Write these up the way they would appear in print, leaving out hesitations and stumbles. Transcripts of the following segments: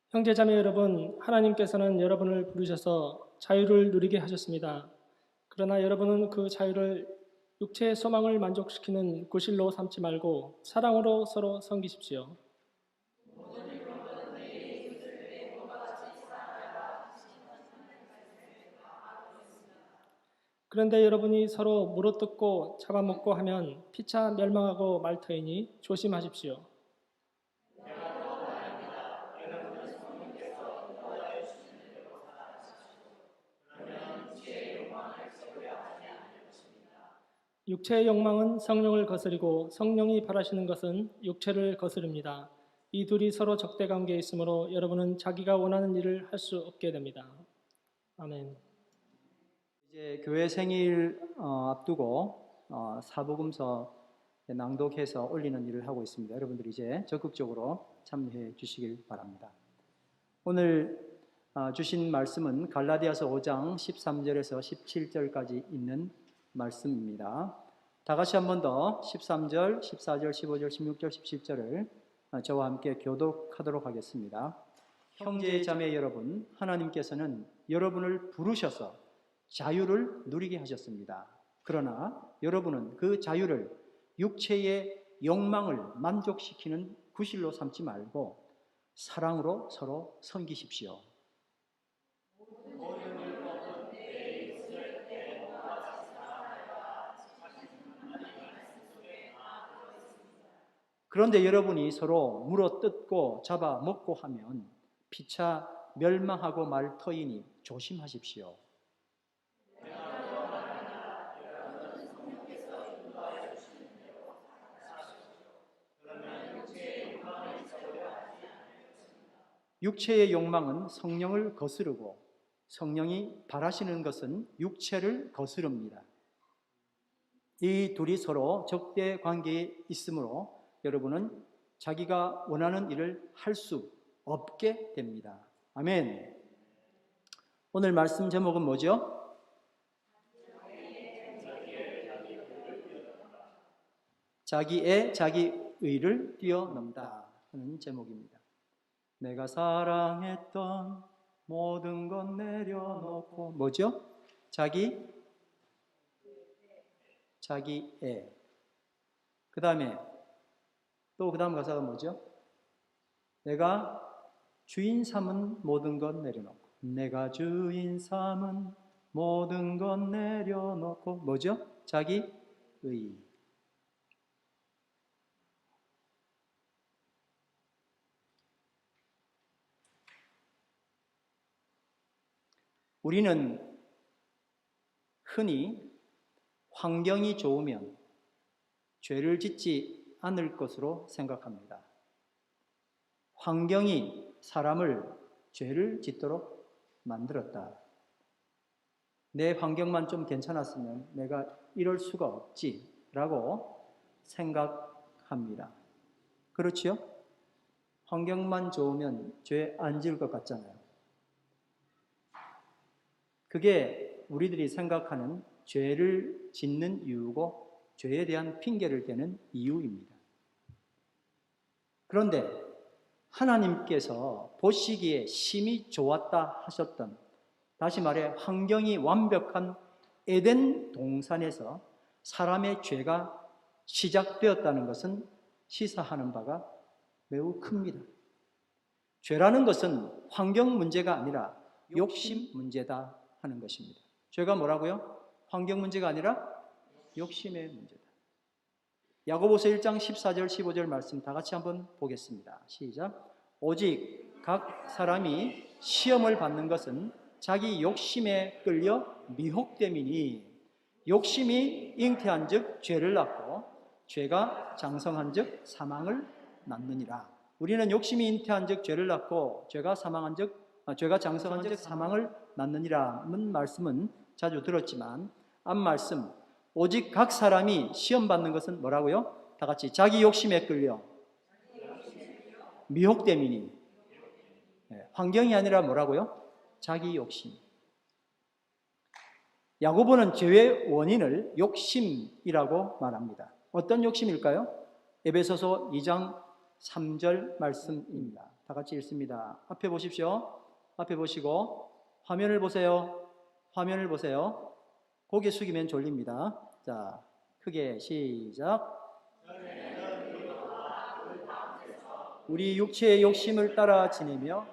형제자매 여러분, 하나님께서는 여러분을 부르셔서 자유를 누리게 하셨습니다. 그러나 여러분은 그 자유를 육체의 소망을 만족시키는 구실로 삼지 말고 사랑으로 서로 섬기십시오. 그런데 여러분이 서로 물어뜯고 잡아먹고 하면 피차 멸망하고 말 터이니 조심하십시오. 육체의 욕망은 성령을 거스리고 성령이 바라시는 것은 육체를 거스릅니다. 이 둘이 서로 적대 관계에 있으므로 여러분은 자기가 원하는 일을 할 수 없게 됩니다. 아멘. 이제 교회 생일 앞두고 사복음서 낭독해서 올리는 일을 하고 있습니다. 여러분들이 이제 적극적으로 참여해 주시길 바랍니다. 오늘 주신 말씀은 갈라디아서 5장 13절에서 17절까지 있는 말씀입니다. 다 같이 한 번 더 13절, 14절, 15절, 16절, 17절을 저와 함께 교독하도록 하겠습니다. 형제 자매 여러분, 하나님께서는 여러분을 부르셔서 자유를 누리게 하셨습니다. 그러나 여러분은 그 자유를 육체의 욕망을 만족시키는 구실로 삼지 말고 사랑으로 서로 섬기십시오. 그런데 여러분이 서로 물어뜯고 잡아먹고 하면 피차 멸망하고 말 터이니 조심하십시오. 육체의 욕망은 성령을 거스르고 성령이 바라시는 것은 육체를 거스릅니다. 이 둘이 서로 적대 관계에 있으므로 여러분은 자기가 원하는 일을 할 수 없게 됩니다. 아멘. 오늘 말씀 제목은 뭐죠? 자기의 자기의를 뛰어넘다 하는 제목입니다. 내가 사랑했던 모든 것 내려놓고 뭐죠? 자기애. 그 다음에 또 그 다음 가사가 뭐죠? 내가 주인 삼은 모든 것 내려놓고 내가 주인 삼은 모든 것 내려놓고 뭐죠? 자기의. 우리는 흔히 환경이 좋으면 죄를 짓지 않을 것으로 생각합니다. 환경이 사람을 죄를 짓도록 만들었다. 내 환경만 좀 괜찮았으면 내가 이럴 수가 없지라고 생각합니다. 그렇지요? 환경만 좋으면 죄 안 지을 것 같잖아요. 그게 우리들이 생각하는 죄를 짓는 이유고 죄에 대한 핑계를 대는 이유입니다. 그런데 하나님께서 보시기에 심히 좋았다 하셨던, 다시 말해 환경이 완벽한 에덴 동산에서 사람의 죄가 시작되었다는 것은 시사하는 바가 매우 큽니다. 죄라는 것은 환경 문제가 아니라 욕심 문제다 하는 것입니다. 죄가 뭐라고요? 환경 문제가 아니라 욕심의 문제다. 야고보서 1장 14절 15절 말씀 다 같이 한번 보겠습니다. 시작. 오직 각 사람이 시험을 받는 것은 자기 욕심에 끌려 미혹됨이니 욕심이 잉태한 즉 죄를 낳고 죄가 장성한 즉 사망을 낳느니라. 우리는 욕심이 잉태한 즉 죄를 낳고 죄가 장성한 즉 사망을 낳느니라는 말씀은 자주 들었지만 앞 말씀 오직 각 사람이 시험 받는 것은 뭐라고요? 다 같이 자기 욕심에 끌려 미혹됨이니. 환경이 아니라 뭐라고요? 자기 욕심. 야고보는 죄의 원인을 욕심이라고 말합니다. 어떤 욕심일까요? 에베소서 2장 3절 말씀입니다. 다 같이 읽습니다. 앞에 보십시오. 앞에 보시고 화면을 보세요. 화면을 보세요. 고개 숙이면 졸립니다. 자, 크게 시작. 우리 육체의 욕심을 따라 지내며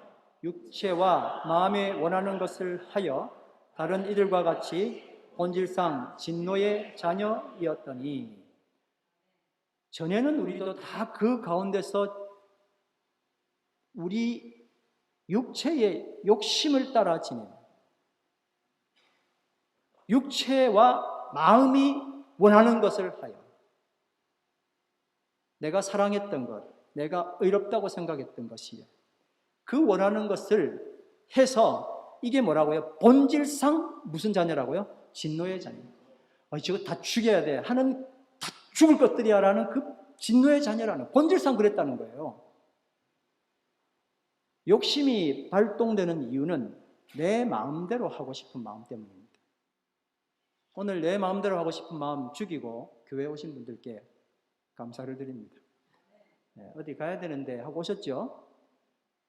육체와 마음에 원하는 것을 하여 다른 이들과 같이 본질상 진노의 자녀이었더니, 전에는 우리도 다 그 가운데서 우리 육체의 욕심을 따라 지내며 육체와 마음이 원하는 것을 하여 내가 사랑했던 것, 내가 의롭다고 생각했던 것이요, 그 원하는 것을 해서 이게 뭐라고요? 본질상 무슨 자녀라고요? 진노의 자녀. 저거 다 죽여야 돼 하는, 다 죽을 것들이야 라는 그 진노의 자녀라는, 본질상 그랬다는 거예요. 욕심이 발동되는 이유는 내 마음대로 하고 싶은 마음 때문입니다. 오늘 내 마음대로 하고 싶은 마음 죽이고 교회에 오신 분들께 감사를 드립니다. 어디 가야 되는데 하고 오셨죠?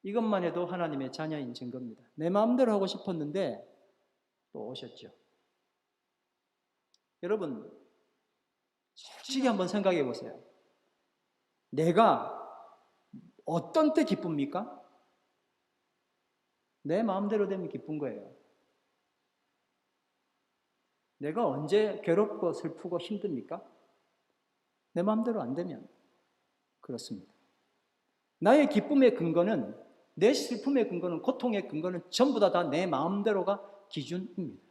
이것만 해도 하나님의 자녀인 증거입니다. 내 마음대로 하고 싶었는데 또 오셨죠. 여러분, 솔직히 한번 생각해 보세요. 내가 어떤 때 기쁩니까? 내 마음대로 되면 기쁜 거예요. 내가 언제 괴롭고 슬프고 힘듭니까? 내 마음대로 안 되면 그렇습니다. 나의 기쁨의 근거는, 내 슬픔의 근거는, 고통의 근거는 전부 다 내 마음대로가 기준입니다.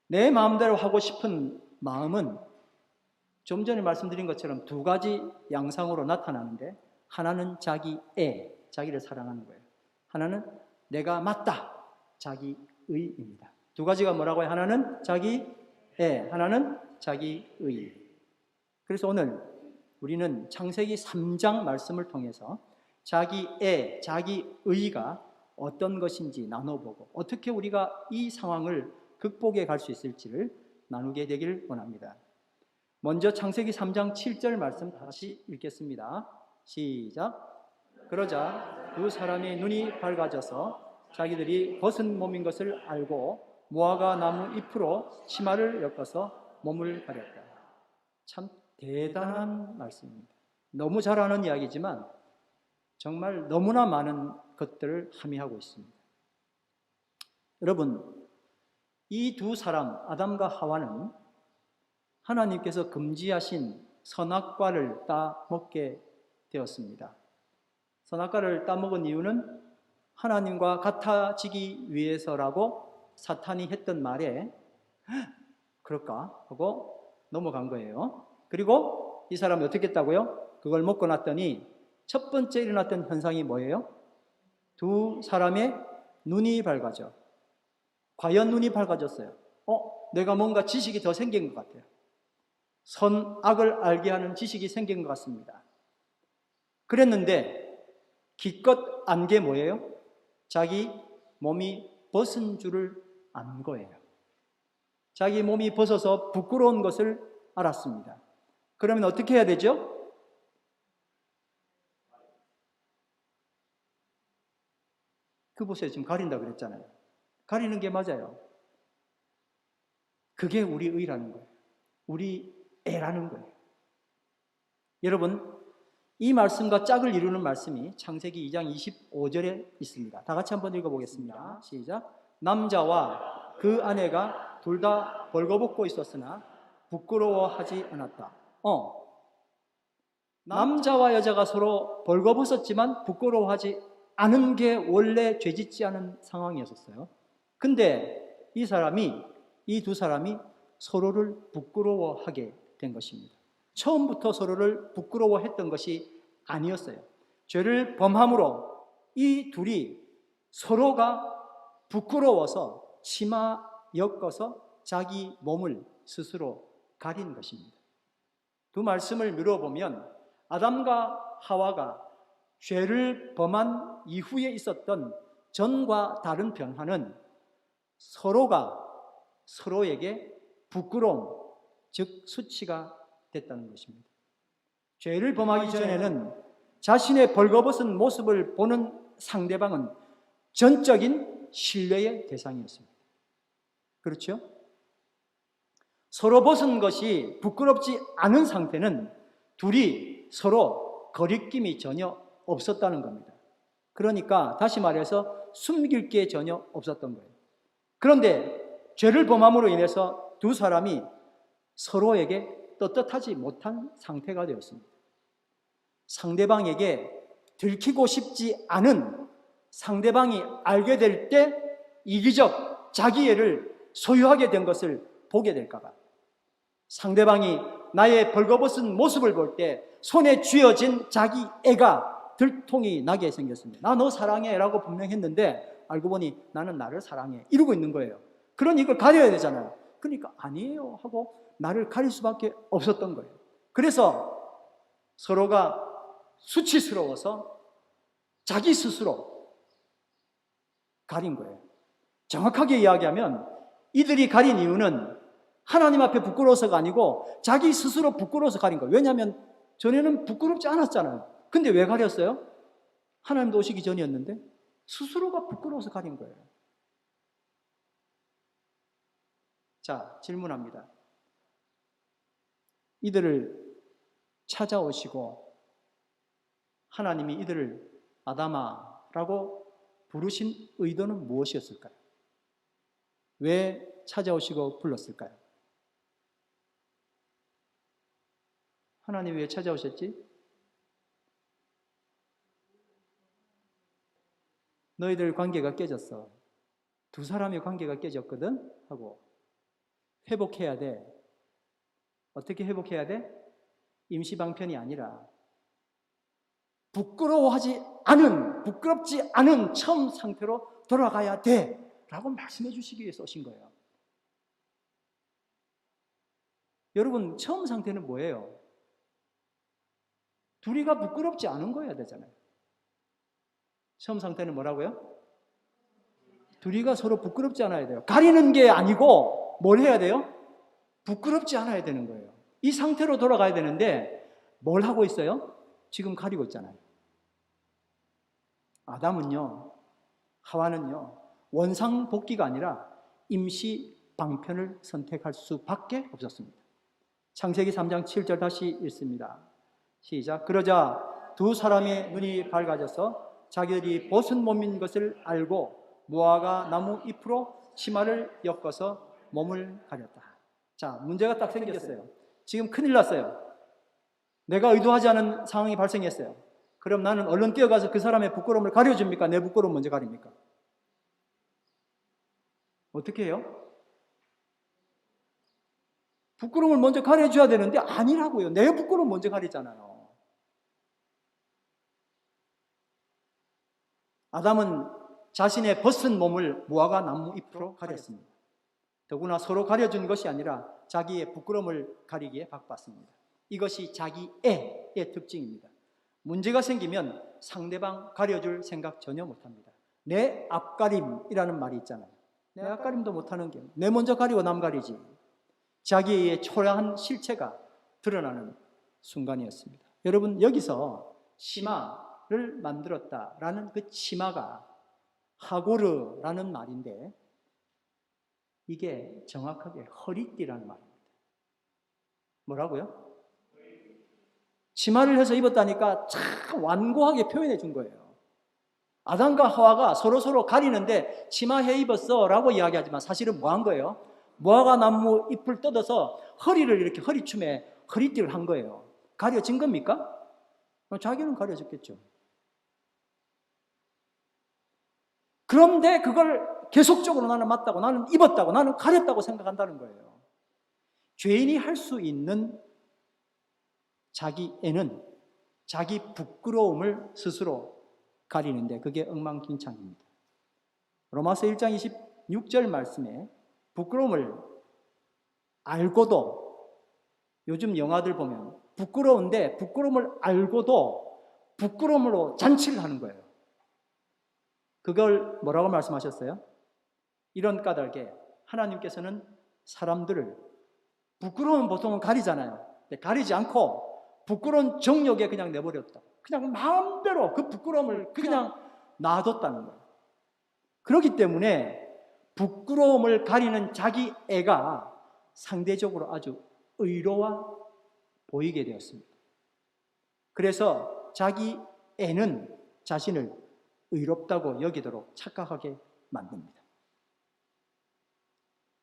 내 마음대로 하고 싶은 마음은 좀 전에 말씀드린 것처럼 두 가지 양상으로 나타나는데, 하나는 자기를 사랑하는 거예요. 하나는 내가 맞다, 자기의입니다. 두 가지가 뭐라고요? 하나는 자기애, 하나는 자기의. 그래서 오늘 우리는 창세기 3장 말씀을 통해서 자기애, 자기의가 어떤 것인지 나눠보고 어떻게 우리가 이 상황을 극복해 갈 수 있을지를 나누게 되기를 원합니다. 먼저 창세기 3장 7절 말씀 다시 읽겠습니다. 시작. 그러자 두 사람의 눈이 밝아져서 자기들이 벗은 몸인 것을 알고 무화과 나무 잎으로 치마를 엮어서 몸을 가렸다. 참 대단한 말씀입니다. 너무 잘 아는 이야기지만 정말 너무나 많은 것들을 함의하고 있습니다. 여러분, 이 두 사람, 아담과 하와는 하나님께서 금지하신 선악과를 따 먹게 되었습니다. 선악과를 따먹은 이유는 하나님과 같아지기 위해서라고 사탄이 했던 말에 그럴까 하고 넘어간 거예요. 그리고 이 사람이 어떻게 했다고요? 그걸 먹고 났더니 첫 번째 일어났던 현상이 뭐예요? 두 사람의 눈이 밝아져. 과연 눈이 밝아졌어요. 내가 뭔가 지식이 더 생긴 것 같아요. 선악을 알게 하는 지식이 생긴 것 같습니다. 그랬는데 기껏 안 게 뭐예요? 자기 몸이 벗은 줄을 안 거예요. 자기 몸이 벗어서 부끄러운 것을 알았습니다. 그러면 어떻게 해야 되죠? 그 보세요. 지금 가린다 그랬잖아요. 가리는 게 맞아요. 그게 우리 의라는 거예요. 우리 애라는 거예요. 여러분, 이 말씀과 짝을 이루는 말씀이 창세기 2장 25절에 있습니다. 다 같이 한번 읽어보겠습니다. 시작. 남자와 그 아내가 둘 다 벌거벗고 있었으나 부끄러워하지 않았다. 남자와 여자가 서로 벌거벗었지만 부끄러워하지 않은 게 원래 죄짓지 않은 상황이었어요. 근데 이 두 사람이 서로를 부끄러워하게 된 것입니다. 처음부터 서로를 부끄러워했던 것이 아니었어요. 죄를 범함으로 이 둘이 서로가 부끄러워서 치마 엮어서 자기 몸을 스스로 가린 것입니다. 두 말씀을 미뤄보면 아담과 하와가 죄를 범한 이후에 있었던 전과 다른 변화는 서로가 서로에게 부끄러움, 즉 수치가 됐다는 것입니다. 죄를 범하기 전에는 자신의 벌거벗은 모습을 보는 상대방은 전적인 신뢰의 대상이었습니다. 그렇죠? 서로 벗은 것이 부끄럽지 않은 상태는 둘이 서로 거리낌이 전혀 없었다는 겁니다. 그러니까 다시 말해서 숨길 게 전혀 없었던 거예요. 그런데 죄를 범함으로 인해서 두 사람이 서로에게 떳떳하지 못한 상태가 되었습니다. 상대방에게 들키고 싶지 않은, 상대방이 알게 될 때 이기적 자기애를 소유하게 된 것을 보게 될까 봐, 상대방이 나의 벌거벗은 모습을 볼 때 손에 쥐어진 자기애가 들통이 나게 생겼습니다. 나 너 사랑해 라고 분명히 했는데 알고 보니 나는 나를 사랑해 이러고 있는 거예요. 그러니 이걸 가려야 되잖아요. 그러니까 아니에요 하고 나를 가릴 수밖에 없었던 거예요. 그래서 서로가 수치스러워서 자기 스스로 가린 거예요. 정확하게 이야기하면 이들이 가린 이유는 하나님 앞에 부끄러워서가 아니고 자기 스스로 부끄러워서 가린 거예요. 왜냐하면 전에는 부끄럽지 않았잖아요. 근데 왜 가렸어요? 하나님도 오시기 전이었는데 스스로가 부끄러워서 가린 거예요. 자, 질문합니다. 이들을 찾아오시고 하나님이 이들을 아담아라고 부르신 의도는 무엇이었을까요? 왜 찾아오시고 불렀을까요? 하나님이 왜 찾아오셨지? 너희들 관계가 깨졌어. 두 사람의 관계가 깨졌거든? 하고 회복해야 돼. 어떻게 회복해야 돼? 임시방편이 아니라 부끄럽지 않은 처음 상태로 돌아가야 돼 라고 말씀해 주시기 위해서 오신 거예요. 여러분, 처음 상태는 뭐예요? 둘이가 부끄럽지 않은 거여야 되잖아요. 처음 상태는 뭐라고요? 둘이가 서로 부끄럽지 않아야 돼요. 가리는 게 아니고 뭘 해야 돼요? 부끄럽지 않아야 되는 거예요. 이 상태로 돌아가야 되는데 뭘 하고 있어요? 지금 가리고 있잖아요. 아담은요, 하와는요, 원상복귀가 아니라 임시 방편을 선택할 수밖에 없었습니다. 창세기 3장 7절 다시 읽습니다. 시작. 그러자 두 사람의 눈이 밝아져서 자기들이 벗은 몸인 것을 알고 무화과 나무 잎으로 치마를 엮어서 몸을 가렸다. 자, 문제가 딱 생겼어요. 지금 큰일 났어요. 내가 의도하지 않은 상황이 발생했어요. 그럼 나는 얼른 뛰어가서 그 사람의 부끄러움을 가려줍니까? 내 부끄러움 먼저 가립니까? 어떻게 해요? 부끄러움을 먼저 가려줘야 되는데 아니라고요. 내 부끄러움 먼저 가리잖아요. 아담은 자신의 벗은 몸을 무화과 나무 잎으로 가렸습니다. 더구나 서로 가려준 것이 아니라 자기의 부끄러움을 가리기에 바빴습니다. 이것이 자기애의 특징입니다. 문제가 생기면 상대방 가려줄 생각 전혀 못합니다. 내 앞가림이라는 말이 있잖아요. 내 앞가림도 못하는 게 내 먼저 가리고 남 가리지. 자기의 초라한 실체가 드러나는 순간이었습니다. 여러분, 여기서 치마를 만들었다라는 그 치마가 하고르라는 말인데 이게 정확하게 허리띠라는 말입니다. 뭐라고요? 치마를 해서 입었다니까 참 완고하게 표현해 준 거예요. 아담과 하와가 서로 가리는데 치마해 입었어 라고 이야기하지만 사실은 뭐 한 거예요? 무화과 나무 잎을 뜯어서 허리를 이렇게 허리춤에 허리띠를 한 거예요. 가려진 겁니까? 자기는 가려졌겠죠. 그런데 그걸 계속적으로 나는 맞다고, 나는 입었다고, 나는 가렸다고 생각한다는 거예요. 죄인이 할 수 있는 자기애는 자기 부끄러움을 스스로 가리는데 그게 엉망진창입니다. 로마서 1장 26절 말씀에 부끄러움을 알고도, 요즘 영화들 보면 부끄러운데 부끄러움을 알고도 부끄러움으로 잔치를 하는 거예요. 그걸 뭐라고 말씀하셨어요? 이런 까닭에 하나님께서는 사람들을, 부끄러움은 보통은 가리잖아요. 가리지 않고 부끄러운 정욕에 그냥 내버렸다. 그냥 마음대로 그 부끄러움을 그냥 놔뒀다는 거예요. 그렇기 때문에 부끄러움을 가리는 자기 애가 상대적으로 아주 의로워 보이게 되었습니다. 그래서 자기 애는 자신을 의롭다고 여기도록 착각하게 만듭니다.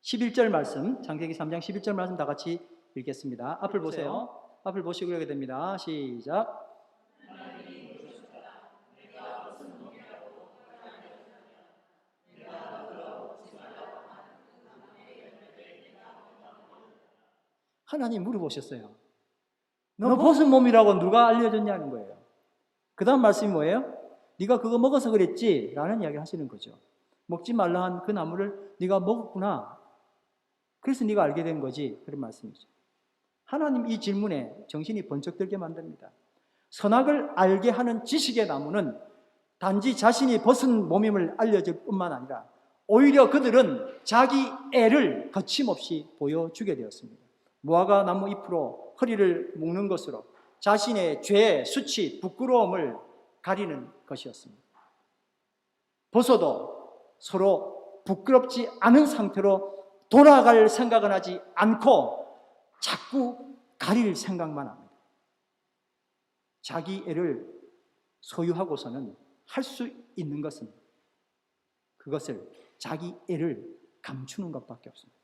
11절 말씀, 창세기 3장 11절 말씀 다 같이 읽겠습니다. 앞을 보세요. 앞을 보시고 읽게 됩니다. 시작. 하나님 물어보셨어요. 너 벗은 몸이라고 누가 알려줬냐는 거예요. 그 다음 말씀이 뭐예요? 네가 그거 먹어서 그랬지? 라는 이야기를 하시는 거죠. 먹지 말라 한 그 나무를 네가 먹었구나. 그래서 네가 알게 된 거지. 그런 말씀이죠. 하나님 이 질문에 정신이 번쩍 들게 만듭니다. 선악을 알게 하는 지식의 나무는 단지 자신이 벗은 몸임을 알려줄 뿐만 아니라 오히려 그들은 자기 애를 거침없이 보여주게 되었습니다. 무화과 나무 잎으로 허리를 묶는 것으로 자신의 죄, 수치, 부끄러움을 가리는 것이었습니다. 벗어도 서로 부끄럽지 않은 상태로 돌아갈 생각은 하지 않고 자꾸 가릴 생각만 합니다. 자기 애를 소유하고서는 할 수 있는 것은 그것을 자기 애를 감추는 것밖에 없습니다.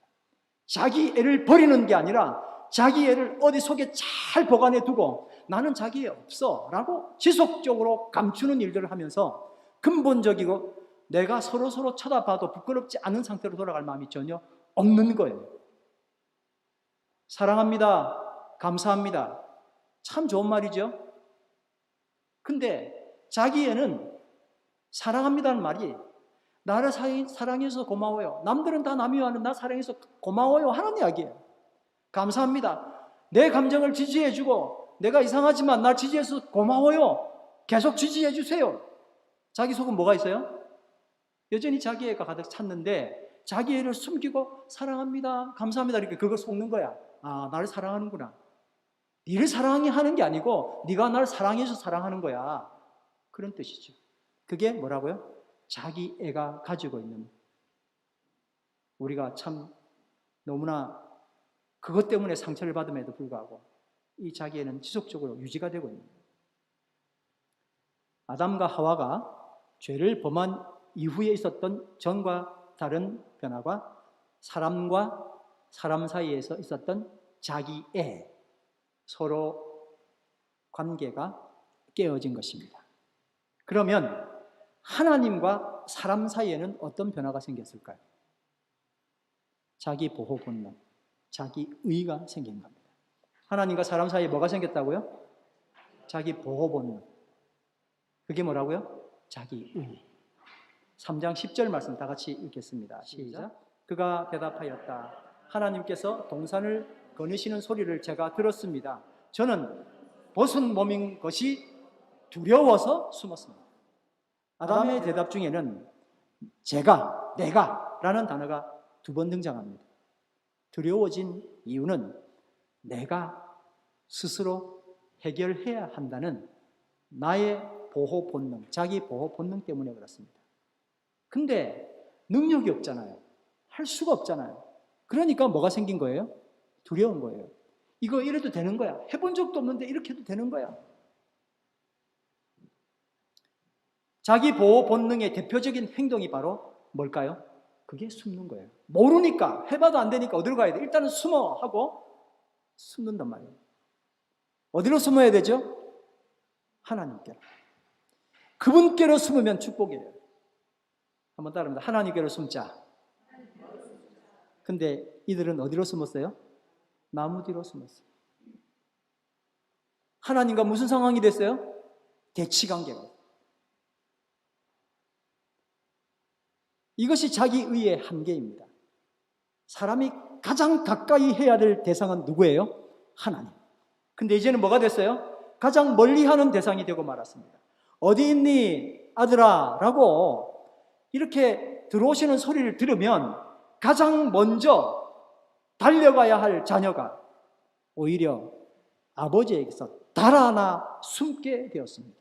자기 애를 버리는 게 아니라 자기 애를 어디 속에 잘 보관해 두고 나는 자기 애 없어 라고 지속적으로 감추는 일들을 하면서 근본적이고 내가 서로 쳐다봐도 부끄럽지 않은 상태로 돌아갈 마음이 전혀 없는 거예요. 사랑합니다. 감사합니다. 참 좋은 말이죠. 근데 자기 애는 사랑합니다는 말이 나를 사랑해서 고마워요. 남들은 다 남이 와는 나 사랑해서 고마워요 하는 이야기예요. 감사합니다. 내 감정을 지지해주고 내가 이상하지만 날 지지해서 고마워요. 계속 지지해 주세요. 자기 속은 뭐가 있어요? 여전히 자기 애가 가득 찼는데 자기 애를 숨기고 사랑합니다. 감사합니다. 이렇게 그걸 속는 거야. 아, 나를 사랑하는구나. 니를 사랑하는 게 아니고 네가 나를 사랑해서 사랑하는 거야. 그런 뜻이죠. 그게 뭐라고요? 자기 애가 가지고 있는, 우리가 참 너무나 그것 때문에 상처를 받음에도 불구하고 이 자기 애는 지속적으로 유지가 되고 있는 거예요. 아담과 하와가 죄를 범한 이후에 있었던 전과 다른 변화가 사람과 사람 사이에서 있었던 자기 애, 서로 관계가 깨어진 것입니다. 그러면 하나님과 사람 사이에는 어떤 변화가 생겼을까요? 자기 보호 본능, 자기 의가 생긴 겁니다. 하나님과 사람 사이에 뭐가 생겼다고요? 자기 보호 본능. 그게 뭐라고요? 자기 의. 3장 10절 말씀 다 같이 읽겠습니다. 시작. 그가 대답하였다. 하나님께서 동산을 거느시는 소리를 제가 들었습니다. 저는 벗은 몸인 것이 두려워서 숨었습니다. 아담의 대답 중에는 제가, 내가 라는 단어가 2번 등장합니다. 두려워진 이유는 내가 스스로 해결해야 한다는 나의 보호 본능, 자기 보호 본능 때문에 그렇습니다. 근데 능력이 없잖아요. 할 수가 없잖아요. 그러니까 뭐가 생긴 거예요? 두려운 거예요. 이거 이래도 되는 거야. 해본 적도 없는데 이렇게 해도 되는 거야. 자기 보호 본능의 대표적인 행동이 바로 뭘까요? 그게 숨는 거예요. 모르니까, 해봐도 안 되니까 어디로 가야 돼? 일단은 숨어 하고 숨는단 말이에요. 어디로 숨어야 되죠? 하나님께로. 그분께로 숨으면 축복이에요. 한번 따라합니다. 하나님께로 숨자. 근데 이들은 어디로 숨었어요? 나무 뒤로 숨었어요. 하나님과 무슨 상황이 됐어요? 대치관계가. 이것이 자기 의의 한계입니다. 사람이 가장 가까이 해야 될 대상은 누구예요? 하나님. 근데 이제는 뭐가 됐어요? 가장 멀리하는 대상이 되고 말았습니다. 어디 있니 아들아? 라고 이렇게 들어오시는 소리를 들으면 가장 먼저 달려가야 할 자녀가 오히려 아버지에게서 달아나 숨게 되었습니다.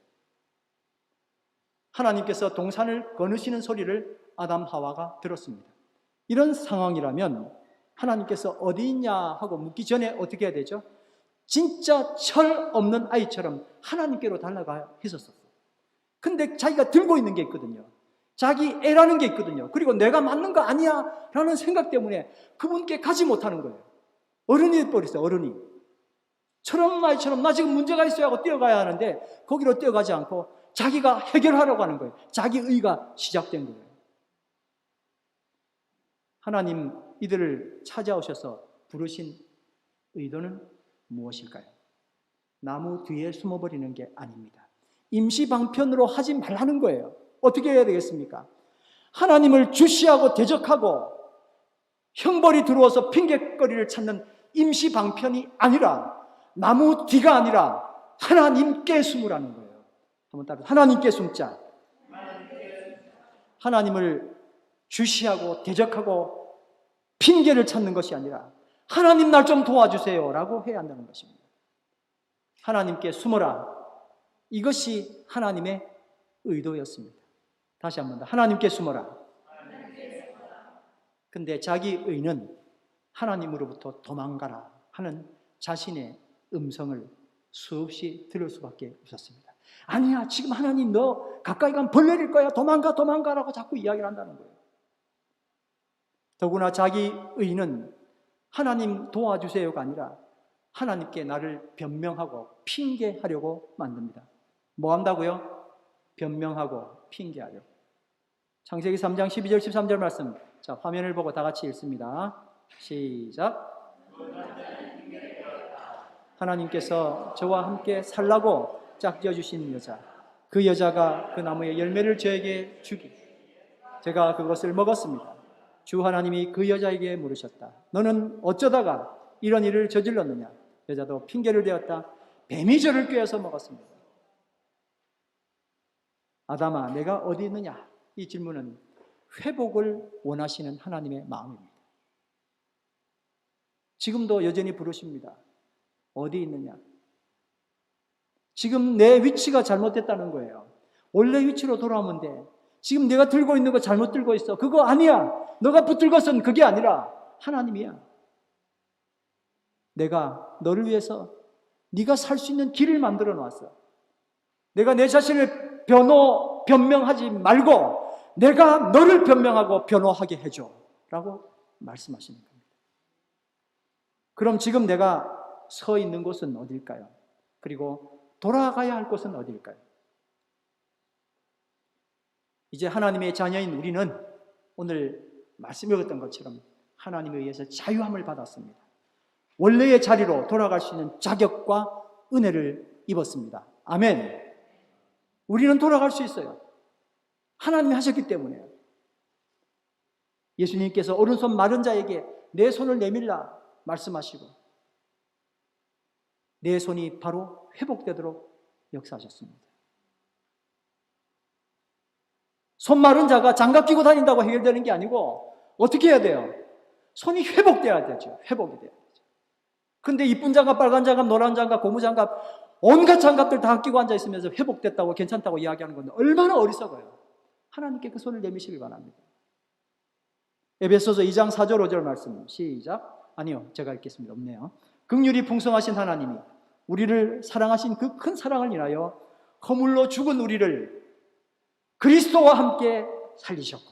하나님께서 동산을 거느시는 소리를 아담 하와가 들었습니다. 이런 상황이라면 하나님께서 어디 있냐 하고 묻기 전에 어떻게 해야 되죠? 진짜 철 없는 아이처럼 하나님께로 달려가야 했었어요. 근데 자기가 들고 있는 게 있거든요. 자기 애라는 게 있거든요. 그리고 내가 맞는 거 아니야 라는 생각 때문에 그분께 가지 못하는 거예요. 어른이 버렸어요. 어른이. 철없는 아이처럼 나 지금 문제가 있어야 하고 뛰어가야 하는데 거기로 뛰어가지 않고 자기가 해결하려고 하는 거예요. 자기 의가 시작된 거예요. 하나님 이들을 찾아오셔서 부르신 의도는 무엇일까요? 나무 뒤에 숨어버리는 게 아닙니다. 임시 방편으로 하지 말라는 거예요. 어떻게 해야 되겠습니까? 하나님을 주시하고 대적하고 형벌이 들어와서 핑계거리를 찾는 임시 방편이 아니라 나무 뒤가 아니라 하나님께 숨으라는 거예요. 한번 따라 하나님께 숨자. 하나님을 주시하고 대적하고 핑계를 찾는 것이 아니라 하나님 날 좀 도와주세요 라고 해야 한다는 것입니다. 하나님께 숨어라. 이것이 하나님의 의도였습니다. 다시 한 번 더 하나님께 숨어라. 근데 자기 의는 하나님으로부터 도망가라 하는 자신의 음성을 수없이 들을 수밖에 없었습니다. 아니야, 지금 하나님 너 가까이 가면 벌 내릴 거야. 도망가라고 자꾸 이야기를 한다는 거예요. 더구나 자기 의는 하나님 도와주세요가 아니라 하나님께 나를 변명하고 핑계하려고 만듭니다. 뭐 한다고요? 변명하고 핑계하려고. 창세기 3장 12절 13절 말씀. 자, 화면을 보고 다 같이 읽습니다. 시작. 하나님께서 저와 함께 살라고 짝지어 주신 여자, 그 여자가 그 나무의 열매를 저에게 주기, 제가 그것을 먹었습니다. 주 하나님이 그 여자에게 물으셨다. 너는 어쩌다가 이런 일을 저질렀느냐? 여자도 핑계를 대었다. 뱀이 저를 꿰어서 먹었습니다. 아담아, 내가 어디 있느냐? 이 질문은 회복을 원하시는 하나님의 마음입니다. 지금도 여전히 부르십니다. 어디 있느냐? 지금 내 위치가 잘못됐다는 거예요. 원래 위치로 돌아오면 돼. 지금 내가 들고 있는 거 잘못 들고 있어. 그거 아니야. 너가 붙들 것은 그게 아니라 하나님이야. 내가 너를 위해서 네가 살 수 있는 길을 만들어 놨어. 내가 내 자신을 변명하지 말고 내가 너를 변명하고 변호하게 해줘 라고 말씀하시는 겁니다. 그럼 지금 내가 서 있는 곳은 어딜까요? 그리고 돌아가야 할 곳은 어딜까요? 이제 하나님의 자녀인 우리는 오늘 말씀 읽었던 것처럼 하나님에 의해서 자유함을 받았습니다. 원래의 자리로 돌아갈 수 있는 자격과 은혜를 입었습니다. 아멘. 우리는 돌아갈 수 있어요. 하나님이 하셨기 때문에요. 예수님께서 오른손 마른 자에게 내 손을 내밀라 말씀하시고 내 손이 바로 회복되도록 역사하셨습니다. 손 마른 자가 장갑 끼고 다닌다고 해결되는 게 아니고 어떻게 해야 돼요? 손이 회복돼야 되죠. 회복이 돼야 되죠. 근데 이쁜 장갑, 빨간 장갑, 노란 장갑, 고무 장갑 온갖 장갑들 다 끼고 앉아 있으면서 회복됐다고 괜찮다고 이야기하는 건데 얼마나 어리석어요. 하나님께 그 손을 내미시길 바랍니다. 에베소서 2장 4절 5절 말씀 시작. 아니요, 제가 읽겠습니다. 없네요. 긍휼이 풍성하신 하나님이 우리를 사랑하신 그 큰 사랑을 인하여 허물로 죽은 우리를 그리스도와 함께 살리셨고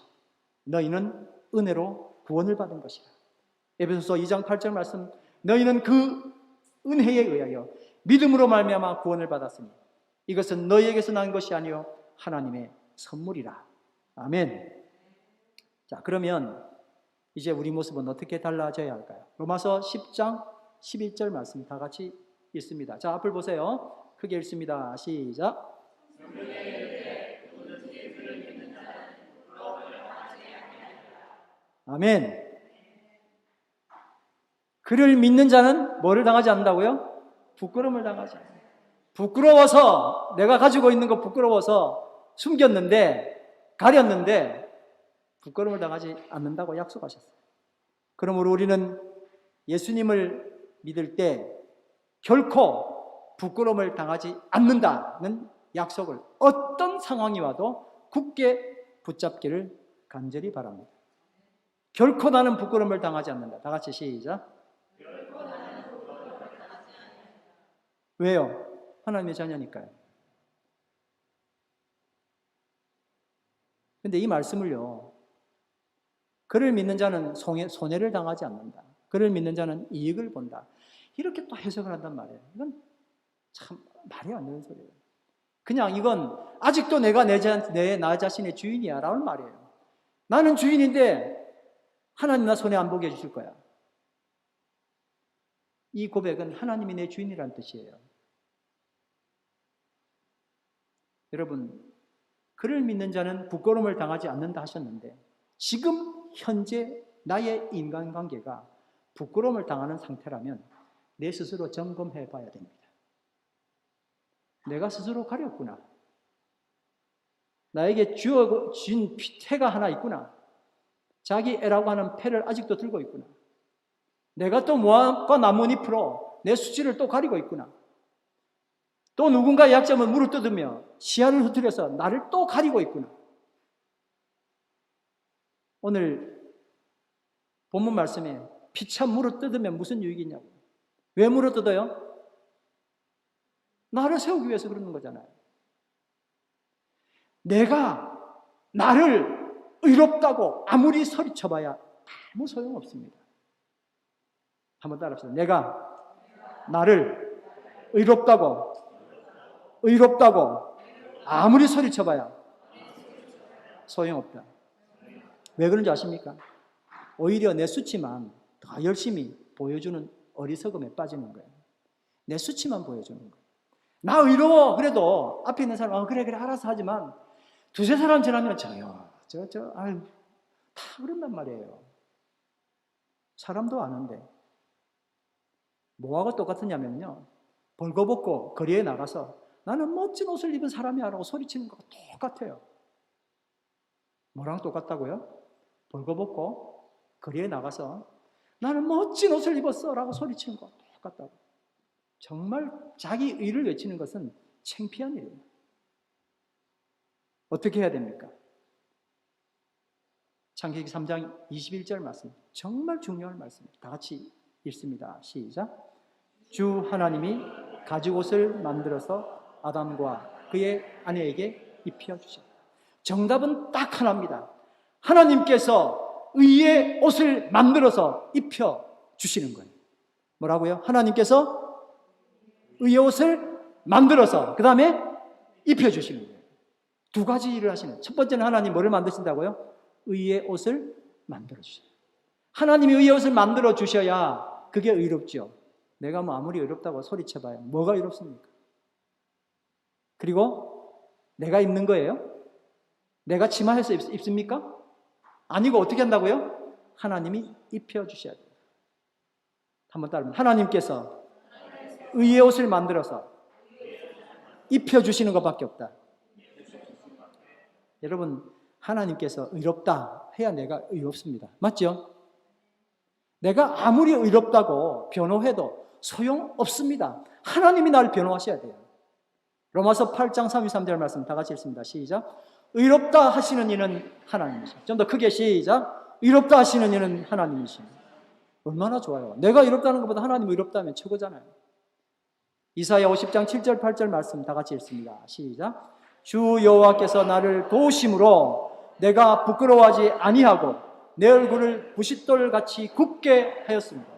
너희는 은혜로 구원을 받은 것이라. 에베소서 2장 8절 말씀 너희는 그 은혜에 의하여 믿음으로 말미암아 구원을 받았으니 이것은 너희에게서 난 것이 아니요 하나님의 선물이라. 아멘. 자, 그러면 이제 우리 모습은 어떻게 달라져야 할까요? 로마서 10장 11절 말씀 다 같이 읽습니다. 자, 앞을 보세요. 크게 읽습니다. 시작. 아멘. 그를 믿는 자는 뭐를 당하지 않는다고요? 부끄러움을 당하지 않아요. 부끄러워서 내가 가지고 있는 거 부끄러워서 숨겼는데 가렸는데 부끄러움을 당하지 않는다고 약속하셨어요. 그러므로 우리는 예수님을 믿을 때 결코 부끄러움을 당하지 않는다는 약속을 어떤 상황이 와도 굳게 붙잡기를 간절히 바랍니다. 결코 나는 부끄러움을 당하지 않는다. 다 같이 시작. 왜요? 하나님의 자녀니까요. 근데 이 말씀을요, 그를 믿는 자는 손해를 당하지 않는다. 그를 믿는 자는 이익을 본다. 이렇게 또 해석을 한단 말이에요. 이건 참 말이 안 되는 소리예요. 그냥 이건 아직도 내가 나 자신의 주인이야 라는 말이에요. 나는 주인인데 하나님 나 손해 안 보게 해주실 거야. 이 고백은 하나님이 내 주인이라는 뜻이에요. 여러분, 그를 믿는 자는 부끄러움을 당하지 않는다 하셨는데 지금 현재 나의 인간관계가 부끄러움을 당하는 상태라면 내 스스로 점검해 봐야 됩니다. 내가 스스로 가렸구나. 나에게 주어진 태가 하나 있구나. 자기 애라고 하는 패를 아직도 들고 있구나. 내가 또 무화과 나뭇잎으로 내 수치를 또 가리고 있구나. 또 누군가의 약점을 물어뜯으며 시야를 흐트려서 나를 또 가리고 있구나. 오늘 본문 말씀에 피차 물어뜯으면 무슨 유익이 있냐고. 왜 물어뜯어요? 나를 세우기 위해서 그러는 거잖아요. 내가 나를 의롭다고 아무리 소리쳐봐야 아무 소용없습니다. 한번 따라합시다. 내가 나를 의롭다고 아무리 소리쳐봐야 소용없다. 왜 그런지 아십니까? 오히려 내 수치만 더 열심히 보여주는 어리석음에 빠지는 거예요. 내 수치만 보여주는 거예요. 나 의로워 그래도 앞에 있는 사람 그래 알아서 하지만 두세 사람 지나면 아유 다 그런단 말이에요. 사람도 아는데 뭐하고 똑같으냐면요, 벌거벗고 거리에 나가서 나는 멋진 옷을 입은 사람이야 라고 소리치는 거가 똑같아요. 뭐랑 똑같다고요? 벌거벗고 거리에 나가서 나는 멋진 옷을 입었어 라고 소리치는 거가 똑같다고. 정말 자기 의를 외치는 것은 창피한 일이에요. 어떻게 해야 됩니까? 창세기 3장 21절 말씀, 정말 중요한 말씀입니다. 다 같이 읽습니다. 시작. 주 하나님이 가죽옷을 만들어서 아담과 그의 아내에게 입혀주셨다. 정답은 딱 하나입니다. 하나님께서 의의 옷을 만들어서 입혀주시는 거예요. 뭐라고요? 하나님께서 의의 옷을 만들어서 그 다음에 입혀주시는 거예요. 두 가지 일을 하시는 거예요. 첫 번째는 하나님 뭐를 만드신다고요? 의의 옷을 만들어주셔요. 하나님이 의의 옷을 만들어주셔야 그게 의롭죠. 내가 뭐 아무리 의롭다고 소리쳐봐요. 뭐가 의롭습니까? 그리고 내가 입는 거예요? 내가 치마해서 입습니까? 아니고 어떻게 한다고요? 하나님이 입혀주셔야 돼요. 한번 따라합니다. 하나님께서 의의 옷을 만들어서 입혀주시는 것밖에 없다. 여러분, 하나님께서 의롭다 해야 내가 의롭습니다. 맞죠? 내가 아무리 의롭다고 변호해도 소용없습니다. 하나님이 나를 변호하셔야 돼요. 로마서 8장 33절 말씀 다 같이 읽습니다. 시작. 의롭다 하시는 이는 하나님이십니다. 좀 더 크게 시작. 의롭다 하시는 이는 하나님이십니다. 얼마나 좋아요. 내가 의롭다는 것보다 하나님 의롭다면 최고잖아요. 이사야 50장 7절 8절 말씀 다 같이 읽습니다. 시작. 주 여호와께서 나를 도우심으로 내가 부끄러워하지 아니하고 내 얼굴을 부싯돌같이 굽게 하였습니다.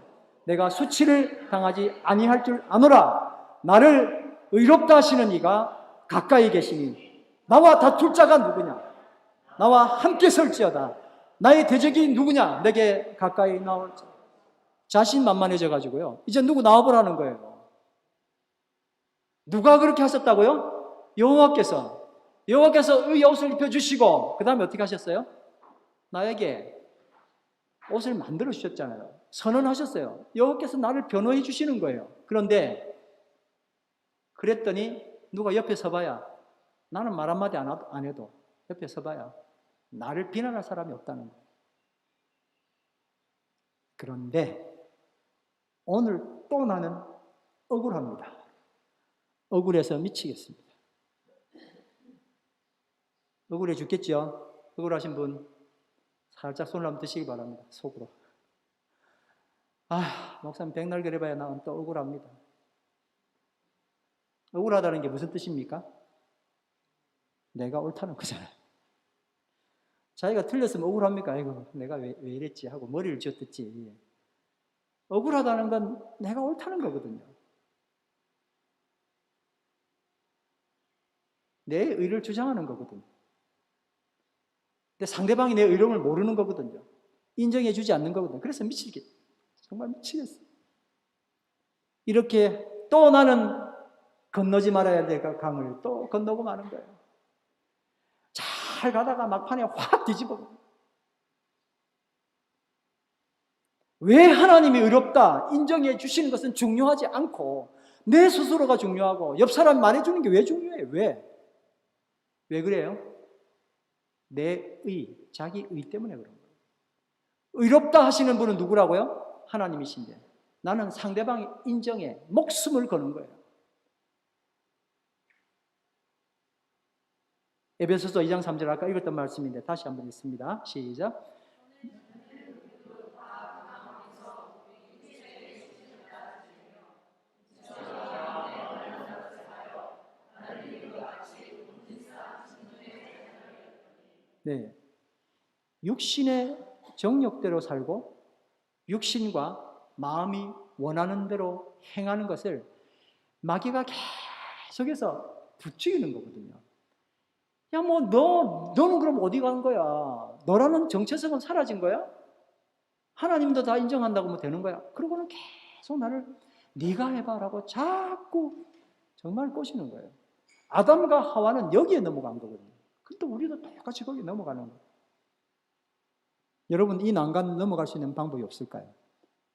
내가 수치를 당하지 아니할 줄 아노라. 나를 의롭다 하시는 이가 가까이 계시니 나와 다툴 자가 누구냐? 나와 함께 설지어다. 나의 대적이 누구냐? 내게 가까이 나올지. 자신만만해져 가지고요, 이제 누구 나와보라는 거예요. 누가 그렇게 하셨다고요? 여호와께서 의의 옷을 입혀주시고 그 다음에 어떻게 하셨어요? 나에게 옷을 만들어 주셨잖아요. 선언하셨어요. 여호와께서 나를 변호해 주시는 거예요. 그런데 그랬더니 누가 옆에 서봐야, 나는 말 한마디 안 해도 옆에 서봐야 나를 비난할 사람이 없다는 거예요. 그런데 오늘 또 나는 억울합니다. 억울해서 미치겠습니다. 억울해 죽겠죠? 억울하신 분 살짝 손을 한번 드시기 바랍니다. 속으로. 목사님 백날 그래봐야 나는 또 억울합니다. 억울하다는 게 무슨 뜻입니까? 내가 옳다는 거잖아요. 자기가 틀렸으면 억울합니까? 아이고 내가 왜 이랬지 하고 머리를 쥐어뜯지. 억울하다는 건 내가 옳다는 거거든요. 내 의를 주장하는 거거든요. 근데 상대방이 내 의로움을 모르는 거거든요. 인정해 주지 않는 거거든요. 그래서 미치겠어요. 정말 미치겠어요. 이렇게 또 나는 건너지 말아야 될 강을 또 건너고 마는 거예요. 잘 가다가 막판에 확 뒤집어. 왜 하나님이 의롭다 인정해 주시는 것은 중요하지 않고 내 스스로가 중요하고 옆 사람 말해주는 게 왜 중요해요? 왜 그래요? 내 의, 자기 의 때문에 그런 거예요. 의롭다 하시는 분은 누구라고요? 하나님이신데 나는 상대방의 인정에 목숨을 거는 거예요. 에베소서 2장 3절 아까 읽었던 말씀인데 다시 한번 읽습니다. 시작. 네, 육신의 정욕대로 살고 육신과 마음이 원하는 대로 행하는 것을 마귀가 계속해서 부추기는 거거든요. 야, 뭐 너는 그럼 어디 간 거야? 너라는 정체성은 사라진 거야? 하나님도 다 인정한다고 하면 되는 거야? 그러고는 계속 나를 네가 해봐라고 자꾸 정말 꼬시는 거예요. 아담과 하와는 여기에 넘어간 거거든요. 근데 우리도 똑같이 거기 넘어가는 거예요. 여러분 이 난간 넘어갈 수 있는 방법이 없을까요?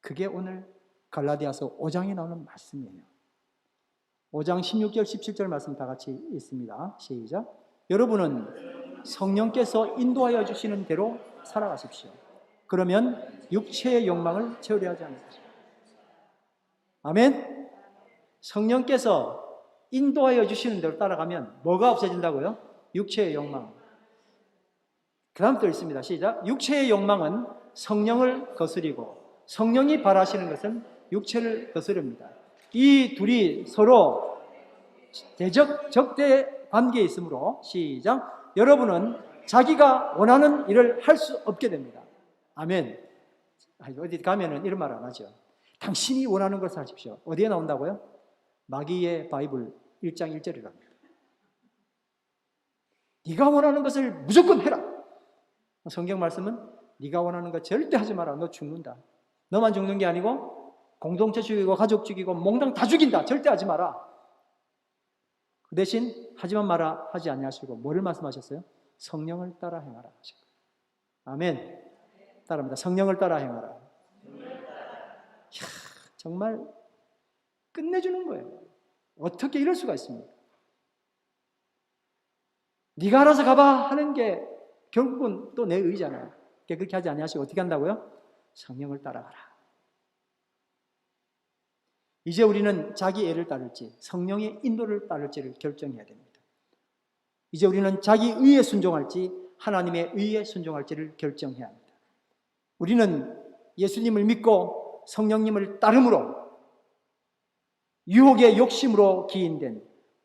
그게 오늘 갈라디아서 5장에 나오는 말씀이에요. 5장 16절 17절 말씀 다 같이 읽습니다. 시작. 여러분은 성령께서 인도하여 주시는 대로 살아가십시오. 그러면 육체의 욕망을 채우려 하지 않으십시오. 아멘. 성령께서 인도하여 주시는 대로 따라가면 뭐가 없어진다고요? 육체의 욕망. 그 다음 또 있습니다. 시작. 육체의 욕망은 성령을 거스리고 성령이 바라시는 것은 육체를 거스릅니다. 이 둘이 서로 적대 관계에 있으므로 시작. 여러분은 자기가 원하는 일을 할 수 없게 됩니다. 아멘. 어디 가면은 이런 말 안 하죠. 당신이 원하는 것을 하십시오. 어디에 나온다고요? 마귀의 바이블 1장 1절이랍니다. 네가 원하는 것을 무조건 해라. 성경 말씀은 네가 원하는 거 절대 하지 마라. 너 죽는다. 너만 죽는 게 아니고 공동체 죽이고 가족 죽이고 몽땅 다 죽인다. 절대 하지 마라. 그 대신 하지만 마라 하지 아니하시고 뭐를 말씀하셨어요? 성령을 따라 행하라 하셨어요. 아멘. 따라합니다. 성령을 따라 행하라. 이야, 정말 끝내주는 거예요. 어떻게 이럴 수가 있습니까? 네가 알아서 가봐 하는 게 결국은 또 내 의잖아요. 그렇게 하지 아니하시고 어떻게 한다고요? 성령을 따라가라. 이제 우리는 자기 애를 따를지 성령의 인도를 따를지를 결정해야 됩니다. 이제 우리는 자기 의에 순종할지 하나님의 의에 순종할지를 결정해야 합니다. 우리는 예수님을 믿고 성령님을 따름으로 유혹의 욕심으로 기인된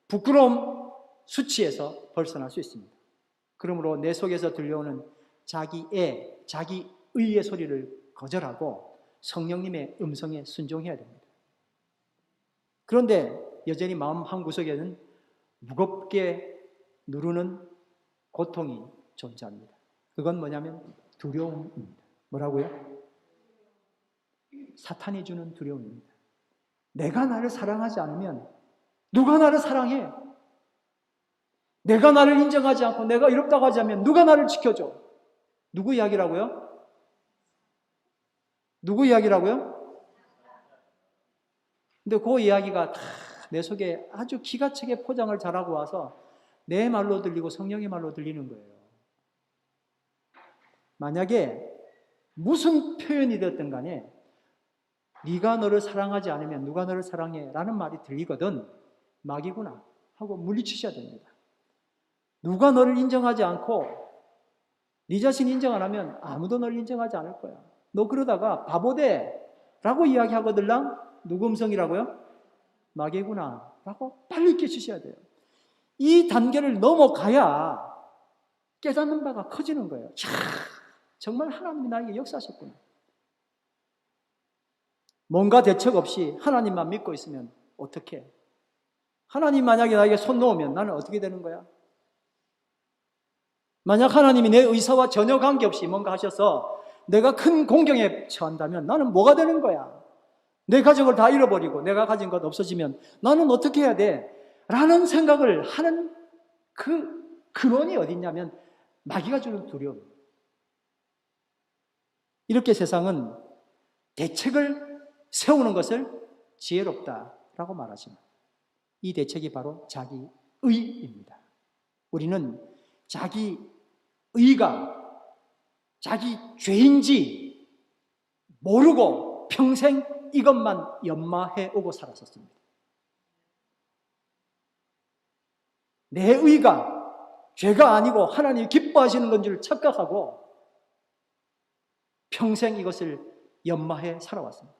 부끄러움 수치에서 벗어날 수 있습니다. 그러므로 내 속에서 들려오는 자기의, 자기 의의 소리를 거절하고 성령님의 음성에 순종해야 됩니다. 그런데 여전히 마음 한구석에는 무겁게 누르는 고통이 존재합니다. 그건 뭐냐면 두려움입니다. 뭐라고요? 사탄이 주는 두려움입니다. 내가 나를 사랑하지 않으면 누가 나를 사랑해? 내가 나를 인정하지 않고 내가 이롭다고 하지 않으면 누가 나를 지켜줘? 누구 이야기라고요? 누구 이야기라고요? 근데 그 이야기가 다 내 속에 아주 기가 차게 포장을 잘하고 와서 내 말로 들리고 성령의 말로 들리는 거예요. 만약에 무슨 표현이 되었든 간에 네가 너를 사랑하지 않으면 누가 너를 사랑해? 라는 말이 들리거든 마귀구나 하고 물리치셔야 됩니다. 누가 너를 인정하지 않고 네 자신 인정 안 하면 아무도 너를 인정하지 않을 거야. 너 그러다가 바보대라고 이야기하거들랑 누구 음성이라고요? 마귀구나 라고 빨리 깨치셔야 돼요. 이 단계를 넘어가야 깨닫는 바가 커지는 거예요. 야, 정말 하나님이 나에게 역사하셨구나. 뭔가 대책 없이 하나님만 믿고 있으면 어떻게? 하나님 만약에 나에게 손 놓으면 나는 어떻게 되는 거야? 만약 하나님이 내 의사와 전혀 관계없이 뭔가 하셔서 내가 큰 공경에 처한다면 나는 뭐가 되는 거야? 내 가족을 다 잃어버리고 내가 가진 것 없어지면 나는 어떻게 해야 돼? 라는 생각을 하는 그 근원이 어디 있냐면 마귀가 주는 두려움. 이렇게 세상은 대책을 세우는 것을 지혜롭다라고 말하지만 이 대책이 바로 자기의입니다. 우리는 자기의가 자기 죄인지 모르고 평생 이것만 연마해 오고 살았었습니다. 내 의가 죄가 아니고 하나님이 기뻐하시는 건 줄 착각하고 평생 이것을 연마해 살아왔습니다.